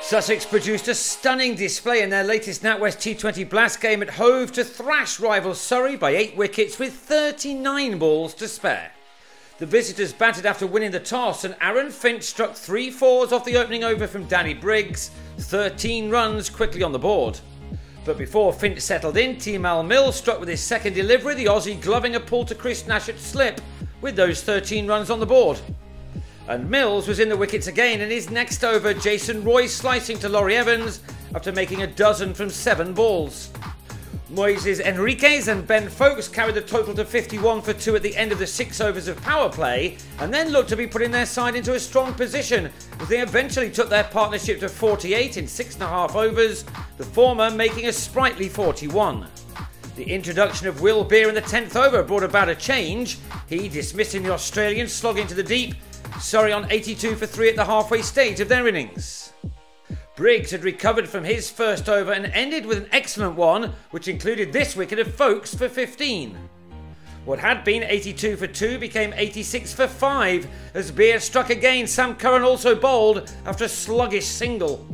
Sussex produced a stunning display in their latest NatWest T20 Blast game at Hove to thrash rival Surrey by 8 wickets with 39 balls to spare. The visitors batted after winning the toss, and Aaron Finch struck 3 fours off the opening over from Danny Briggs, 13 runs quickly on the board. But before Finch settled in, T-Mal Mills struck with his second delivery, the Aussie gloving a pull to Chris Nash at slip with those 13 runs on the board. And Mills was in the wickets again in his next over, Jason Roy slicing to Laurie Evans after making a dozen from 7 balls. Moises Enriquez and Ben Foakes carried the total to 51 for 2 at the end of the 6 overs of power play, and then looked to be putting their side into a strong position as they eventually took their partnership to 48 in 6.5 overs, the former making a sprightly 41. The introduction of Will Beer in the 10th over brought about a change, he dismissing the Australian slogging to the deep, Surrey on 82 for 3 at the halfway stage of their innings. Briggs had recovered from his first over and ended with an excellent one, which included this wicket of Foakes for 15. What had been 82 for 2 became 86 for 5 as Beer struck again. Sam Curran also bowled after a sluggish single.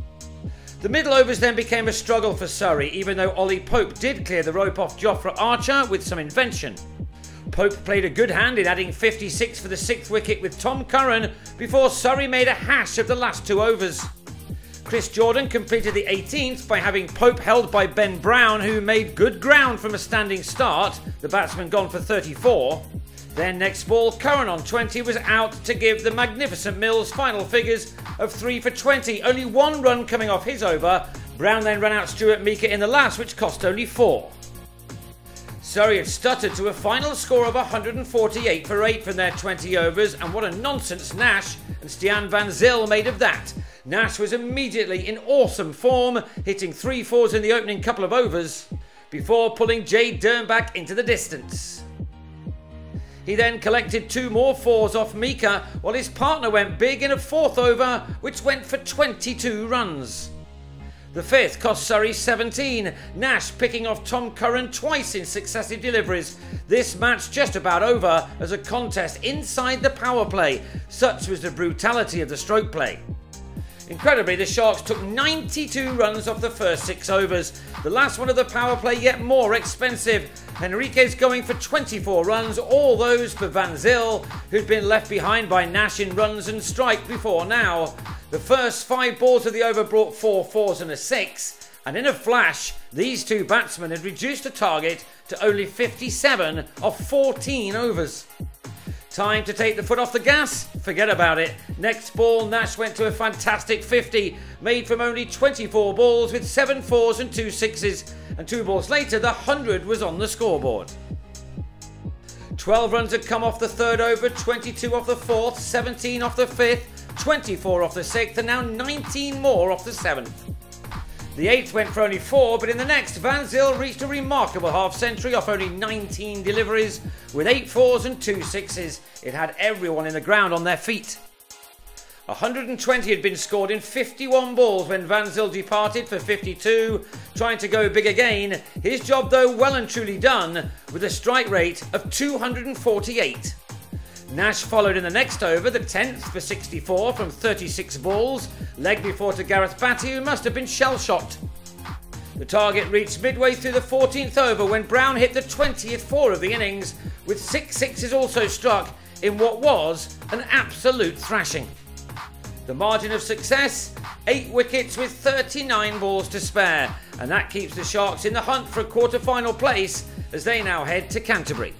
The middle overs then became a struggle for Surrey, even though Ollie Pope did clear the rope off Jofra Archer with some invention. Pope played a good hand in adding 56 for the 6th wicket with Tom Curran before Surrey made a hash of the last 2 overs. Chris Jordan completed the 18th by having Pope held by Ben Brown, who made good ground from a standing start, the batsman gone for 34. Then next ball, Curran on 20 was out to give the magnificent Mills final figures of 3 for 20, only 1 run coming off his over. Brown then ran out Stuart Meaker in the last, which cost only 4. Surrey had stuttered to a final score of 148 for 8 from their 20 overs, and what a nonsense Nash and Stiaan van Zyl made of that. Nash was immediately in awesome form, hitting 3 fours in the opening couple of overs, before pulling Jade Dernbach into the distance. He then collected 2 more fours off Meaker, while his partner went big in a 4th over, which went for 22 runs. The 5th cost Surrey 17, Nash picking off Tom Curran twice in successive deliveries. This match just about over as a contest inside the power play. Such was the brutality of the stroke play. Incredibly, the Sharks took 92 runs off the first 6 overs. The last one of the power play yet more expensive. Henriquez going for 24 runs, all those for Van Zyl, who'd been left behind by Nash in runs and strike before now. The first 5 balls of the over brought 4 fours and a 6, and in a flash, these 2 batsmen had reduced the target to only 57 of 14 overs. Time to take the foot off the gas? Forget about it. Next ball, Nash went to a fantastic 50, made from only 24 balls with 7 fours and 2 sixes, and 2 balls later, the 100 was on the scoreboard. 12 runs had come off the 3rd over, 22 off the 4th, 17 off the 5th, 24 off the 6th, and now 19 more off the 7th. The 8th went for only 4, but in the next, Van Zyl reached a remarkable half-century off only 19 deliveries, with 8 fours and 2 sixes. It had everyone in the ground on their feet. 120 had been scored in 51 balls when Van Zyl departed for 52, trying to go big again. His job, though, well and truly done, with a strike rate of 248. Nash followed in the next over, the 10th for 64 from 36 balls, leg before to Gareth Batty, who must have been shell-shocked. The target reached midway through the 14th over when Brown hit the 20th 4 of the innings, with 6 sixes also struck in what was an absolute thrashing. The margin of success, 8 wickets with 39 balls to spare, and that keeps the Sharks in the hunt for a quarter-final place as they now head to Canterbury.